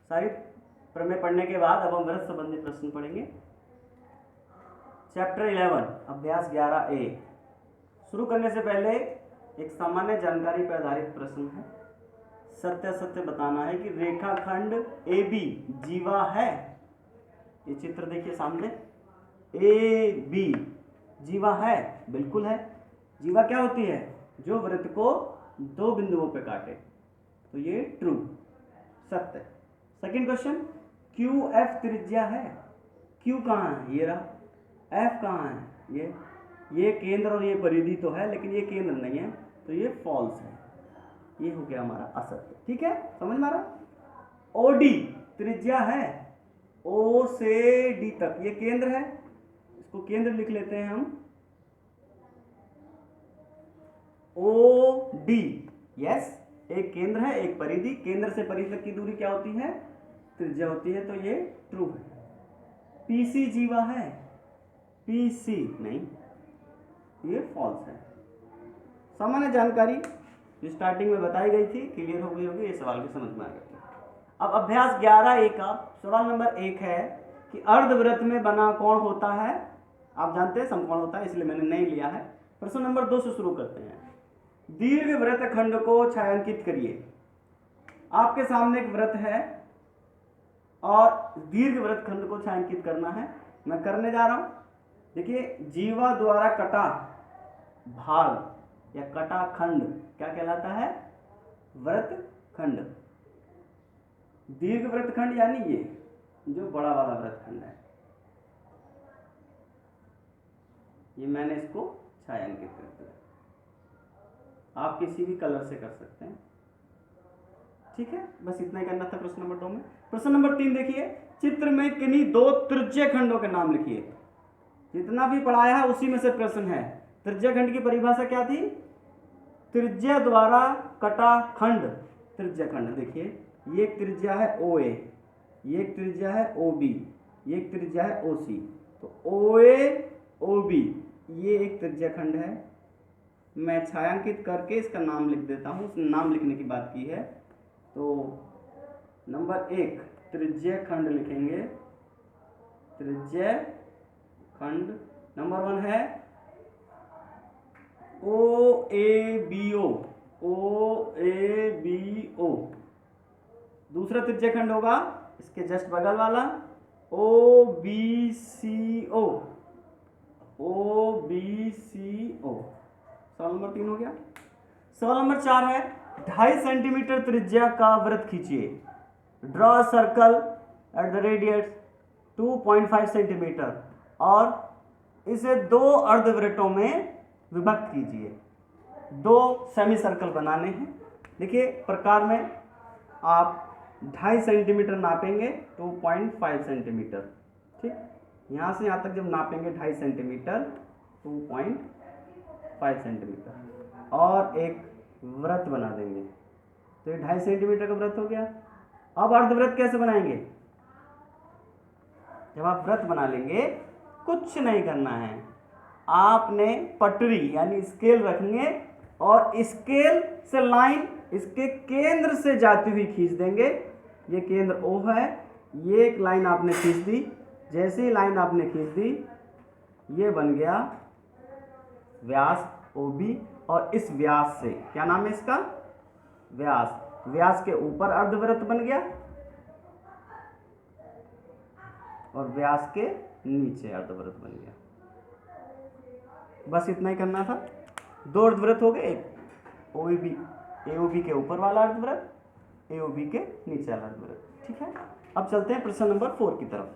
सारी प्रमेय पढ़ने के बाद अब हम व्रत संबंधी प्रश्न पढ़ेंगे। चैप्टर 11 अभ्यास 11A। शुरू करने से पहले एक सामान्य जानकारी पर आधारित प्रश्न है। सत्य सत्य बताना है कि रेखाखंड AB जीवा है। ये चित्र देखिए सामने, AB जीवा है, बिल्कुल है। जीवा क्या होती है? जो वृत्त को दो बिंदुओं पे काटे, तो ये ट्रू, सत्य। सेकंड क्वेश्चन, QF त्रिज्या है। Q कहाँ है? ये रहा। F कहाँ है? ये केंद्र और ये परिधि तो है, लेकिन ये केंद्र नहीं है, तो ये फॉल्स है। ये हो गया हमारा असत्य। ठीक है, समझ में आ रहा? OD त्रिज्या है, O से D तक, ये केंद्र है, इसको केंद्र लिख लेते हैं हम, OD। यस, एक केंद्र है, एक परिधि। केंद्र से परिधि तक की दूरी क्या होती है? त्रिज्या होती है, तो ये ट्रू है। PC जीवा है, PC नहीं, ये फॉल्स है। सामान्य जानकारी जो स्टार्टिंग में बताई गई थी क्लियर हो गई होगी, ये सवाल भी समझ में आ गया। अब अभ्यास 11A का सवाल नंबर 1 है कि अर्धवृत्त में बना कोण होता है। आप जानते हैं समकोण होता है, इसलिए मैंने नहीं लिया है। प्रश्न नंबर 2 से शुरू करते हैं। दीर्घ वृत्त खंड को छायांकित करिए। आपके सामने एक वृत्त है और दीर्घ वृत्त खंड को छायांकित करना है। मैं करने जा रहा हूं। देखिए, जीवा द्वारा कटा भाग या कटा खंड क्या कहलाता है? वृत्त खंड। दीर्घ वृत्त खंड यानी ये जो बड़ा वाला वृत्त खंड है, ये मैंने इसको छायांकित कर दिया। आप किसी भी कलर से कर सकते हैं। ठीक है, बस इतना ही करना था प्रश्न नंबर 2 में। प्रश्न नंबर 3 देखिए, चित्र में किन्हीं दो त्रिज्य खंडों के नाम लिखिए। जितना भी पढ़ाया है उसी में से प्रश्न है। त्रिज्य खंड की परिभाषा क्या थी? त्रिज्या द्वारा कटा खंड त्रिज्य खंड। देखिए, ये एक त्रिज्या है OA, ये एक त्रिज्या है OB, ये एक त्रिज्या है OC। तो OA OB ये एक त्रिज्य खंड है। मैं छायांकित करके इसका नाम लिख देता हूँ। उसने नाम लिखने की बात की है, तो नंबर 1 त्रिज्य खंड लिखेंगे। त्रिज्य खंड नंबर 1 है OABO, OABO। दूसरा त्रिज्य खंड होगा इसके जस्ट बगल वाला OBCO, OBCO। सवाल नंबर 3 हो गया। सवाल नंबर 4 है, 2.5 सेंटीमीटर त्रिज्या का वृत्त खींचिए। Draw circle at the radius 2.5 centimetre और इसे दो अर्धवृत्तों में विभक्त कीजिए। दो सेमी सर्कल बनाने हैं। देखिए, प्रकार में आप 2.5 सेंटीमीटर नापेंगे, 2.5 सेंटीमीटर। ठीक, यहाँ से यहाँ तक जब नापेंगे 2.5 सेंटीमीटर, 2.5 सेंटीमीटर, और एक वृत्त बना देंगे, तो ये 2.5 सेंटीमीटर का वृत्त हो गया। अब अर्धवृत्त कैसे बनाएंगे? जब आप वृत्त बना लेंगे, कुछ नहीं करना है, आपने पटरी यानी स्केल रखेंगे और स्केल से लाइन इसके केंद्र से जाती हुई खींच देंगे। ये केंद्र O है, ये एक लाइन आपने खींच दी। जैसे ही लाइन आपने खींच दी, ये बन गया व्यास OB, और इस व्यास से, क्या नाम है इसका? व्यास। व्यास के ऊपर अर्धवृत्त बन गया और व्यास के नीचे अर्धवृत्त बन गया। बस इतना ही करना था। दो अर्धवृत्त हो गए, एक AOB के ऊपर वाला अर्धवृत्त, AOB के नीचे वाला अर्धवृत्त। ठीक है, अब चलते हैं प्रश्न नंबर 4 की तरफ।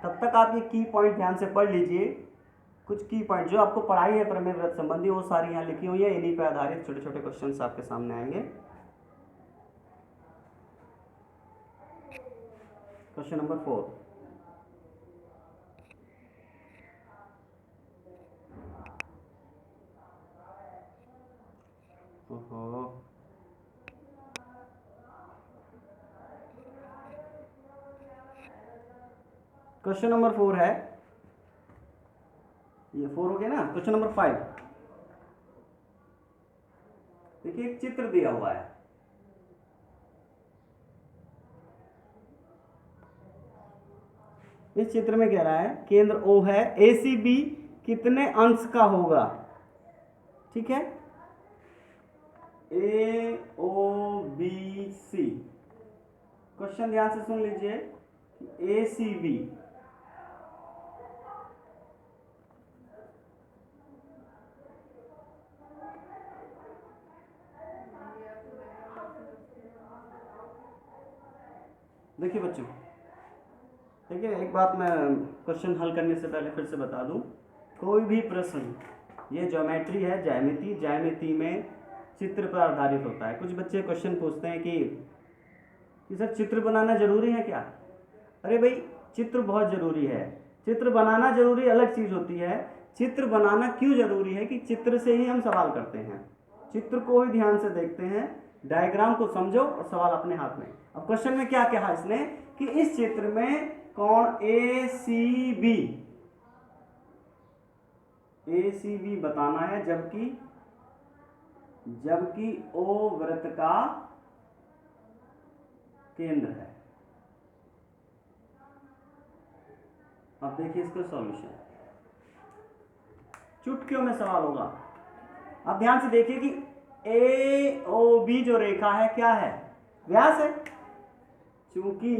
तब तक आप ये की पॉइंट ध्यान से पढ़ लीजिए। कुछ की पॉइंट जो आपको पढ़ाई है प्रमेय वृत्त संबंधी, वो सारी यहाँ लिखी हुई है। इन्हीं पर आधारित छोटे छोटे क्वेश्चंस आपके सामने आएंगे। क्वेश्चन नंबर 4, क्वेश्चन नंबर 4 है, ये 4 हो गया ना। क्वेश्चन नंबर 5 देखिए, एक चित्र दिया हुआ है। इस चित्र में कह रहा है केंद्र O है, ACB कितने अंश का होगा? ठीक है, AOBC। क्वेश्चन ध्यान से सुन लीजिए, ACB देखिए बच्चों, देखिए एक बात मैं क्वेश्चन हल करने से पहले फिर से बता दूं, कोई भी प्रश्न, ये ज्योमेट्री है, ज्यामिति, ज्यामिति में चित्र पर आधारित होता है। कुछ बच्चे क्वेश्चन पूछते हैं कि सर चित्र बनाना जरूरी है क्या? अरे भाई, चित्र बहुत जरूरी है। चित्र बनाना जरूरी अलग चीज होती है, चित्र बनाना क्यों जरूरी है कि चित्र से ही हम सवाल करते हैं, चित्र को ही ध्यान से देखते हैं, डायग्राम को समझो और सवाल अपने हाथ में। अब क्वेश्चन में क्या कहा इसने कि इस चित्र में कोण ACB बताना है, जबकि O वृत्त का केंद्र है। अब देखिए इसका सॉल्यूशन, चुटकियों में सवाल होगा। अब ध्यान से देखिए कि AOB जो रेखा है क्या है? व्यास है, चूंकि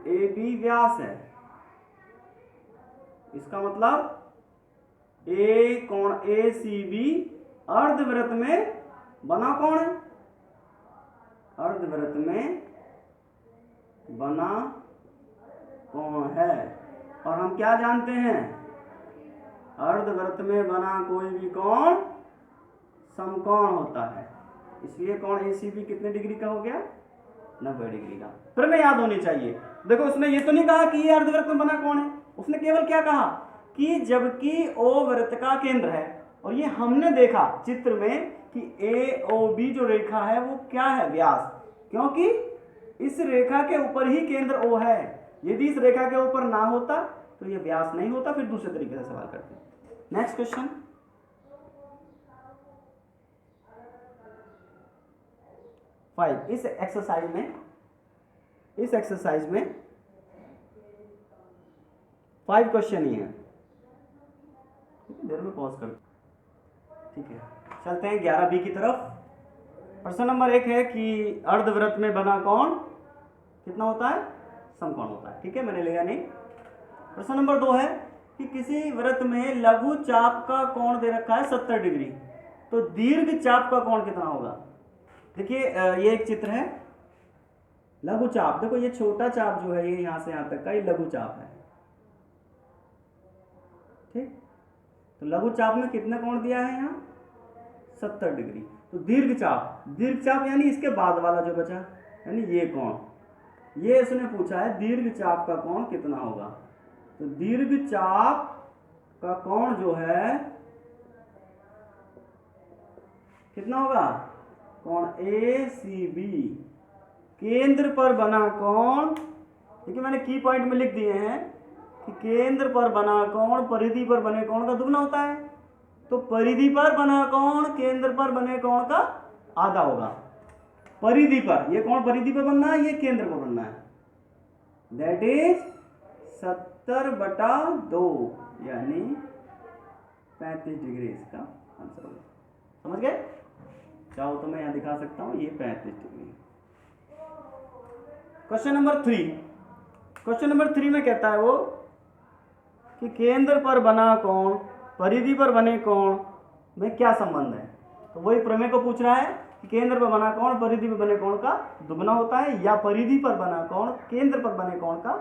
AB व्यास है, इसका मतलब कोण ACB अर्धवृत्त में बना कोण है, अर्धवृत्त में बना कोण है। और हम क्या जानते हैं, अर्धवृत्त में बना कोई भी कोण समकोण होता है। इसलिए कोण ACB कितने डिग्री का हो गया? 90 डिग्री का। फिर में याद होनी चाहिए। देखो, उसने ये तो नहीं कहा कि ये अर्धवृत्त में बना कोण है, उसने केवल क्या कहा कि जबकि O वृत्त का केंद्र है। और ये हमने देखा चित्र में कि AOB जो रेखा है वो क्या है? व्यास, क्योंकि इस रेखा के ऊपर ही केंद्र O है। यदि इस रेखा के ऊपर ना होता तो ये व्यास नहीं होता। फिर दूसरे तरीके से सवाल करते हैं। नेक्स्ट क्वेश्चन, इस एक्सरसाइज में 5 क्वेश्चन ही है। देर में पॉज कर, ठीक है। चलते हैं 11B की तरफ। प्रश्न नंबर 1 है कि अर्धवृत्त में बना कोण कितना होता है? समकोण होता है। ठीक है, मैंने लिया नहीं। प्रश्न नंबर 2 है कि किसी वृत्त में लघु चाप का कोण दे रखा है 70 डिग्री, तो दीर्घ चाप का कोण कितना होगा? देखिए, ये एक चित्र है, लघु चाप। देखो, ये छोटा चाप जो है ये यहां से यहां तक का, ये लघु चाप है। ठीक, तो लघु चाप में कितने कोण दिया है यहाँ? 70 डिग्री। तो दीर्घ चाप यानी इसके बाद वाला जो बचा, यानी ये कोण, ये इसने पूछा है दीर्घ चाप का कोण कितना होगा। तो दीर्घ चाप का कोण जो है कितना होगा? कोण ACB, केंद्र पर बना कोण। देखिए, मैंने की पॉइंट में लिख दिए हैं कि केंद्र पर बना कोण परिधि पर बने कोण का दुगना होता है। तो परिधि पर बना कोण केंद्र पर बने कोण का आधा होगा। परिधि पर, ये कोण परिधि पर बनना है, ये केंद्र पर बनना है, दैट इज 70/2 यानी 35 डिग्री इसका आंसर होगा। समझ गए? चाहो तो मैं यहां दिखा सकता हूं, ये 35 degree. Question number 3, question number 3 में कहता है वो कि केंद्र पर बना कोण परिधि पर बने कोण में क्या संबंध है। तो वही प्रमेय को पूछ रहा है कि केंद्र पर बना कोण परिधि पर बने कोण का दुगना होता है, या परिधि पर बना कोण केंद्र पर बने कोण का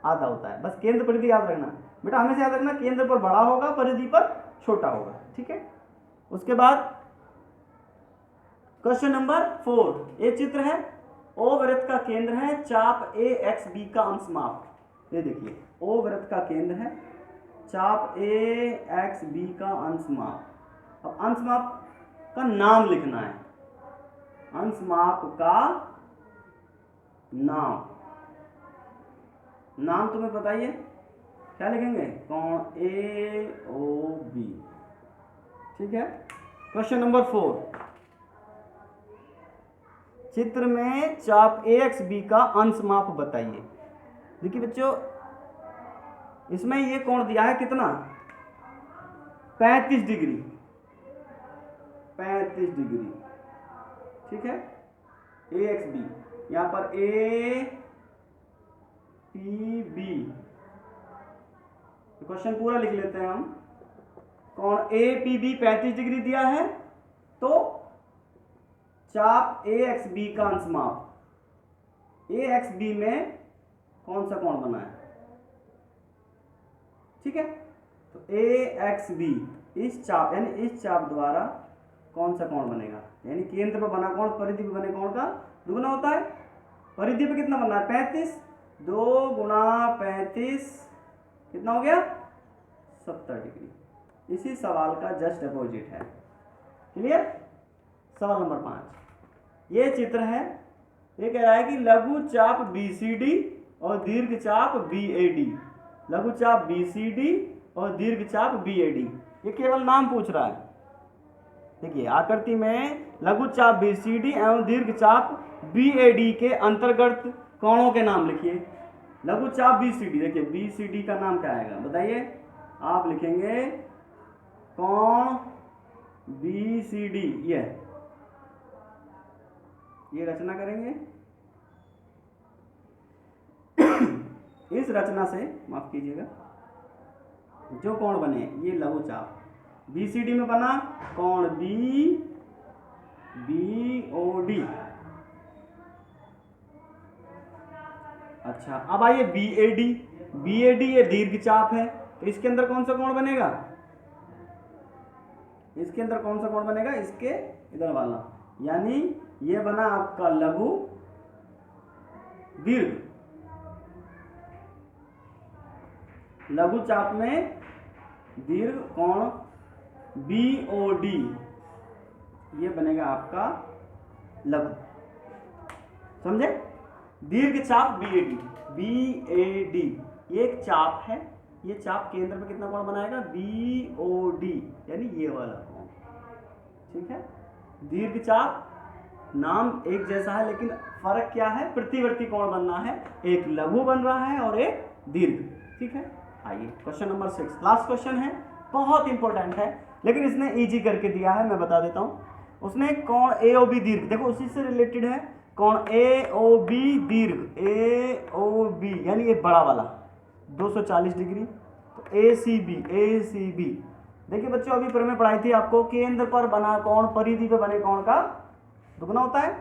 आधा होता है। बस केंद्र परिधि याद रखना बेटा, हमेशा याद रखना, केंद्र पर बड़ा होगा, परिधि पर छोटा होगा। ठीक है, उसके बाद क्वेश्चन नंबर 4, ये चित्र है, O वृत्त का केंद्र है, चाप AXB का अंश माप। ये देखिए, O वृत्त का केंद्र है, चाप AXB का अंश माप। अब अंश माप का नाम लिखना है, अंश माप का नाम। नाम तुम्हें बताइए, क्या लिखेंगे? कोण ए ओ बी। ठीक है। क्वेश्चन नंबर 4, चित्र में चाप ए एक्स बी का अंश माप बताइए। देखिए बच्चों, इसमें ये कोण दिया है कितना? 35 डिग्री। 35 डिग्री। ठीक है। ए एक्स बी, यहां पर ए पी बी, क्वेश्चन पूरा लिख लेते हैं हम। कोण ए पी बी 35 डिग्री दिया है, तो चाप ए एक्स बी का अंश माप। ए एक्स बी में कौन सा कोण बना है? ठीक है। तो ए एक्स बी, इस चाप यानी इस चाप द्वारा कौन सा कोण बनेगा? यानी केंद्र पर बना कोण परिधि पर बने कोण का दुगुना होता है। परिधि पर कितना बनना है? 35। 2 गुना 35 कितना हो गया? 70 डिग्री। इसी सवाल का जस्ट अपोजिट है। क्लियर? सवाल नंबर 5, ये चित्र है। ये कह रहा है कि लघु चाप BCD और दीर्घ चाप BAD। लघु चाप BCD और दीर्घ चाप BAD, ये केवल नाम पूछ रहा है। देखिए आकृति में लघु चाप BCD एवं दीर्घ चाप BAD के अंतर्गत कोणों के नाम लिखिए। लघु चाप BCD, देखिए BCD का नाम क्या आएगा बताइए? आप लिखेंगे कोण BCD। ये रचना करेंगे। इस रचना से माफ कीजिएगा, जो कोण बने ये लघु चाप BCD में बना कोण BOD। अच्छा, अब आइए BAD ये दीर्घ चाप है, तो इसके अंदर कौन सा कोण बनेगा? इसके अंदर कौन सा कोण बनेगा? इसके इधर वाला, यानी ये बना आपका लघु दीर्घ। लघु चाप में दीर्घ कोण BOD, ये बनेगा आपका लघु। समझे? दीर्घ चाप BAD ये एक चाप है। ये चाप केंद्र में कितना कोण बनाएगा? BOD, यानी ये वाला कोण। ठीक है। दीर्घ चाप नाम एक जैसा है, लेकिन फर्क क्या है? प्रतिवर्ती कोण बनना है। एक लघु बन रहा है और एक दीर्घ। ठीक है। आइए क्वेश्चन नंबर 6, लास्ट क्वेश्चन है, बहुत इंपॉर्टेंट है, लेकिन इसने इजी करके दिया है, मैं बता देता हूं। उसने कोण AOB दीर्घ, देखो उसी से रिलेटेड है। कोण AOB दीर्घ, AOB यानी ये बड़ा वाला 240 डिग्री। तो ACB, देखिए बच्चों अभी पर मैं पढ़ाई थी आपको, केंद्र पर बना कोण परिधि पे बने कोण का दुगुना होता है।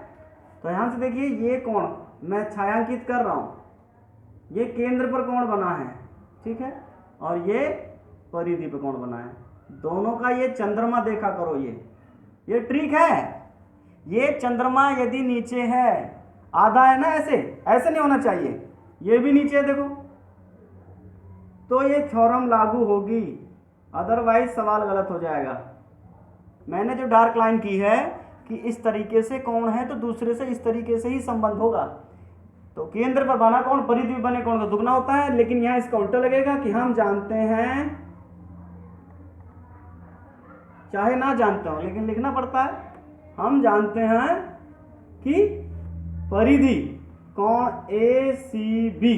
तो यहां से देखिए ये कोण मैं छायांकित कर रहा हूं, ये केंद्र पर कोण बना है। ठीक है। और ये परिधि पे कोण बना है। दोनों का ये चंद्रमा देखा करो, ये ट्रिक है। ये चंद्रमा यदि नीचे है, आधा है ना, ऐसे नहीं होना चाहिए, ये भी नीचे है देखो, तो ये थ्योरम लागू होगी, अदरवाइज सवाल गलत हो जाएगा। मैंने जो डार्क लाइन की है कि इस तरीके से कोण है तो दूसरे से इस तरीके से ही संबंध होगा। तो केंद्र पर बना कोण परिधि में बने कोण का दुगना होता है, लेकिन यहां इसका उल्टा लगेगा कि हम जानते हैं, चाहे ना जानते हो लेकिन लिखना पड़ता है। हम जानते हैं कि परिधि कोण ACB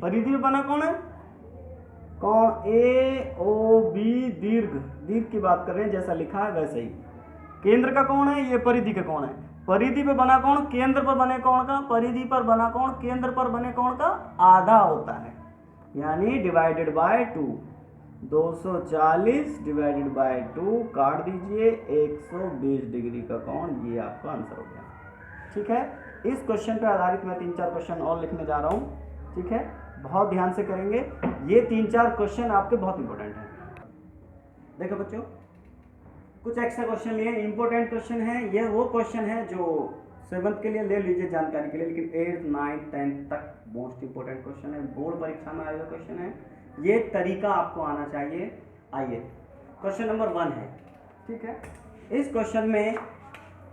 परिधि में बना कौन है? कोण AOB दीर्घ की बात कर रहे हैं, जैसा लिखा है वैसे ही। केंद्र का कौन है? ये परिधि का कौन है? परिधि पे बना कोण केंद्र पर बने कोण का, परिधि पर बना कोण केंद्र पर बने कोण का आधा होता है, यानी डिवाइडेड बाय 2। 240 डिवाइडेड बाय 2 काट दीजिए, 120 डिग्री का कोण, ये आपका आंसर हो गया। ठीक है। इस क्वेश्चन पे आधारित मैं 3-4 क्वेश्चन और लिखने जा रहा हूँ। ठीक है, बहुत ध्यान से करेंगे, ये 3-4 क्वेश्चन आपके बहुत इंपॉर्टेंट हैं। देखो बच्चों, कुछ एक्स्ट्रा क्वेश्चन लिए, इंपॉर्टेंट क्वेश्चन है। ये वो क्वेश्चन है जो 7th के लिए ले लीजिए जानकारी के लिए, लेकिन 8th 9th 10th तक मोस्ट इंपॉर्टेंट क्वेश्चन है, बोर्ड परीक्षा में आएगा क्वेश्चन है। ये तरीका आपको आना चाहिए। आइए क्वेश्चन नंबर 1 है। ठीक है। इस क्वेश्चन में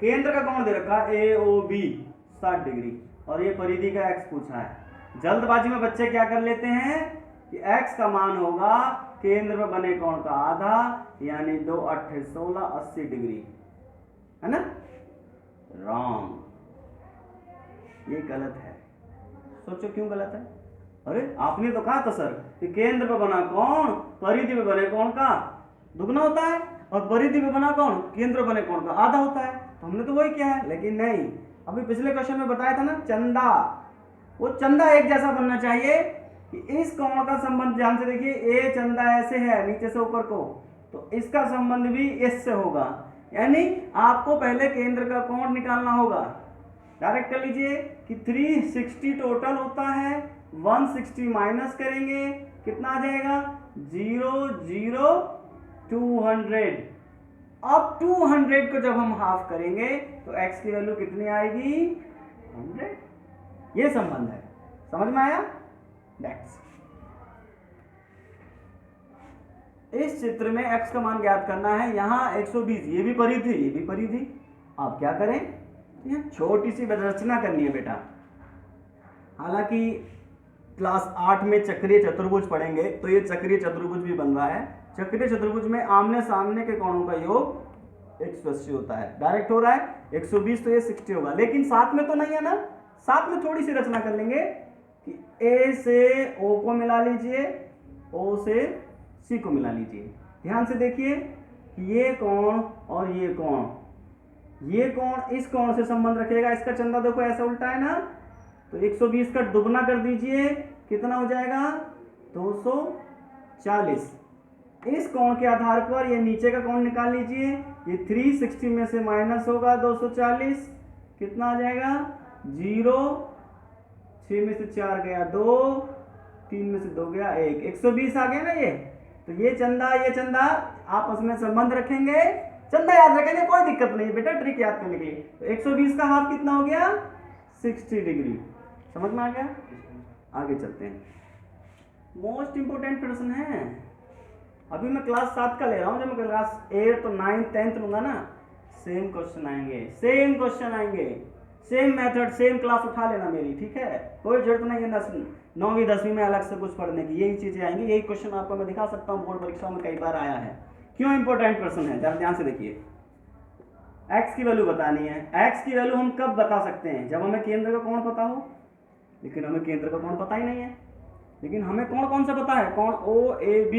केंद्र का कोण दे रखा है AOB 60 डिग्री और ये परिधि का x पूछा है। जल्दबाजी में बच्चे क्या कर लेते हैं कि x का मान होगा केंद्र में बने कोण का आधा, यानी 2 8 16 80 डिग्री, है ना? रॉन्ग, ये गलत है। सोचो क्यों गलत है? अरे आपने तो कहा था सर कि केंद्र पे बना कोण परिधि पे बने कोण का दुगना होता है और परिधि पे बना कोण केंद्र बने कोण का आधा होता है, तो हमने तो वही किया है। लेकिन नहीं, अभी पिछले क्वेश्चन में बताया था ना चंदा, वो चंदा एक जैसा बनना चाहिए कि इस कोण का संबंध, ध्यान से देखिए, ए चंदा ऐसे है नीचे से ऊपर को, तो इसका संबंध भी इससे होगा, यानी आपको पहले केंद्र का कोण निकालना होगा। डायरेक्ट कर लीजिए कि 360 टोटल होता है, 160 माइनस करेंगे, कितना आ जाएगा? 0 0 200। अब 200 को जब हम हाफ करेंगे तो x की वैल्यू कितनी आएगी? 100। ये संबंध है, समझ में आया? नेक्स्ट, इस चित्र में x का मान ज्ञात करना है। यहाँ 120, ये भी परिधि, ये भी परिधि। आप क्या करें, ये छोटी सी रचना करनी है बेटा। हालांकि क्लास 8 में चक्रीय चतुर्भुज पढ़ेंगे तो ये चक्रीय चतुर्भुज भी बन रहा है। चक्रीय चतुर्भुज में आमने सामने के कोणों का योग 180 होता है, डायरेक्ट हो रहा है 120, तो ये 60 होगा। लेकिन साथ में तो नहीं है ना, साथ में थोड़ी सी रचना कर लेंगे कि ए से ओ को मिला लीजिए, ओ से सी को मिला लीजिए। ध्यान से देखिए कि ये कोण और ये कोण, ये कोण इस कोण से संबंध रखेगा। इसका चंदा देखो ऐसा उल्टा है ना, तो 120 का दुगना कर दीजिए, कितना हो जाएगा? 240। इस कोण के आधार पर ये नीचे का कोण निकाल लीजिए, ये 360 में से माइनस होगा 240, कितना आ जाएगा? 0, 6 में से 4 गया 2, 3 में से 2 गया 1, 120 आ गया ना ये। तो ये चंदा आपस में संबंध रखेंगे, चंदा याद रखेंगे, कोई दिक्कत नहीं बेटा, ट्रिक याद करने के लिए। तो 120 का हाफ कितना हो गया? 60 डिग्री। समझ में आ गया? आगे चलते हैं, मोस्ट इंपोर्टेंट प्रश्न है। अभी मैं क्लास 7 का ले रहा हूं, जब मैं क्लास 8 तो 9 10 लूंगा ना, सेम क्वेश्चन आएंगे, सेम क्वेश्चन आएंगे, सेम मेथड, सेम क्लास उठा लेना मेरी, ठीक है? कोई जरूरत नहीं है 9वीं 10वीं में अलग से कुछ पढ़ने की, यही चीजें आएंगी। यही क्वेश्चन आपको मैं दिखा सकता हूँ, बोर्ड परीक्षाओं में कई बार आया है। क्यों इंपॉर्टेंट प्रश्न है, जरा ध्यान से देखिए। x की वैल्यू बतानी है। x की वैल्यू हम कब बता सकते हैं? जब हमें केंद्र का कोण पता हो। लेकिन हमें केंद्र का कोण पता ही नहीं है। लेकिन हमें कोण कौन सा पता है? कोण OAB।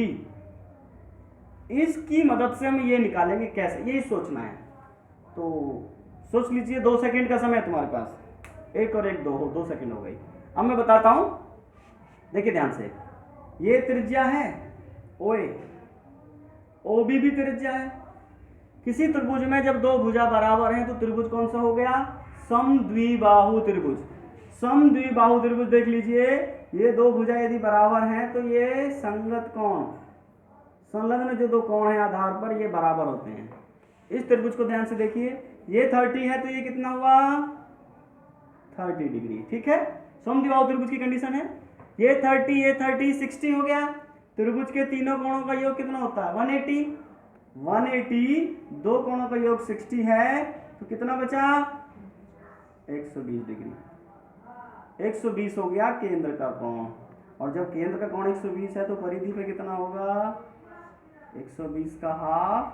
इसकी मदद से हम ये निकालेंगे कैसे, यही सोचना है। तो सोच लीजिए, 2 सेकंड का समय है तुम्हारे पास, 1 और 1 2 सेकंड हो गई। अब मैं बताता हूं, देखिए ध्यान से, ये त्रिज्या है OA, OB भी त्रिज्या है। किसी त्रिभुज में जब दो भुजा बराबर हैं तो त्रिभुज कौन सा हो गया? समद्विबाहु त्रिभुज। समद्विबाहु त्रिभुज देख लीजिए, ये दो भुजा यदि बराबर हैं तो ये संगत कोण, संलग्न जो दो कोण है आधार पर, ये बराबर होते हैं। इस त्रिभुज को ध्यान से देखिए, ये 30 है तो ये कितना हुआ? 30 डिग्री, ठीक है? समद्विबाहु त्रिभुज की कंडीशन है, ये 30 60 हो गया। त्रिभुज के तीनों कोणों का योग कितना होता है? 180। दो कोणों का योग 60 है, तो कितना बचा? 120 डिग्री। 120 हो गया केंद्र का कोण। और जब केंद्र का कोण 120 है तो परिधि पे कितना होगा? 120 का हाफ।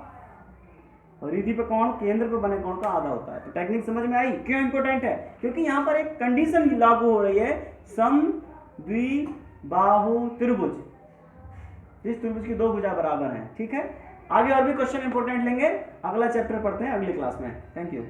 परिधि पे कोण केंद्र पे बने कोण का आधा होता है। तो टेक्निक समझ में आई? क्यों इंपॉर्टेंट है? क्योंकि यहाँ पर एक कंडीशन लागू हो रही है, समद्विबाहु त्रिभुज, जिस त्रिभुज की दो भुजा बराबर हैं, ठीक है? आगे और भी क्वेश्चन इंपॉर्टेंट लेंगे, अगला चैप्टर पढ़ते हैं अगली क्लास में। Thank you.